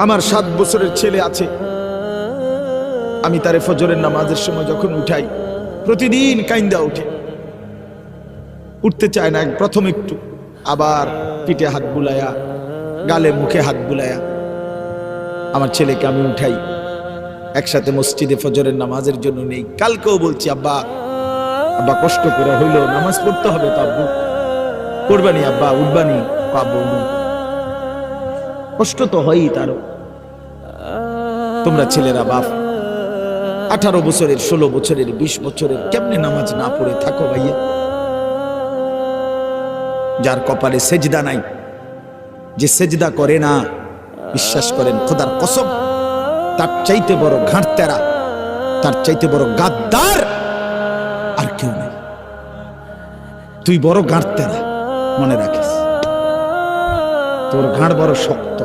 আমার 7 বছরের ছেলে আছে, আমি তারে ফজরের নামাজের সময় যখন উঠাই প্রতিদিন কাইন্দা উঠে, উঠতে চায় না। প্রথম একটু, আবার পিঠে হাত বুলায়া, গালে মুখে হাত বুলায়া আমার ছেলেকে আমি উঠাই, একসাথে মসজিদে ফজরের নামাজের জন্য নেই। কালকেও বলছি, আব্বা আব্বা কষ্ট করে হইলো নামাজ পড়তে হবে তো, আব্বু পড়বানি, আব্বা উঠবানি, আব্বু উঠুন। কষ্ট তো হয়ই তারও। তোমরা ছেলেরা বাপ 18 বছরের, 16 বছরের, 20 বছরের কেমনে নামাজ না পড়ে থাকো ভাইয়া? যার কপালে সেজদা নাই, যে সেজদা করে না, বিশ্বাস করেন খোদার কসম, তার চাইতে বড় ঘাটতেরা, তার চাইতে বড় গাদ্দার আর কেউ নেই। তুই বড় ঘাটতেরা, মনে রাখিস, তোর ঘাড় বড় শক্ত।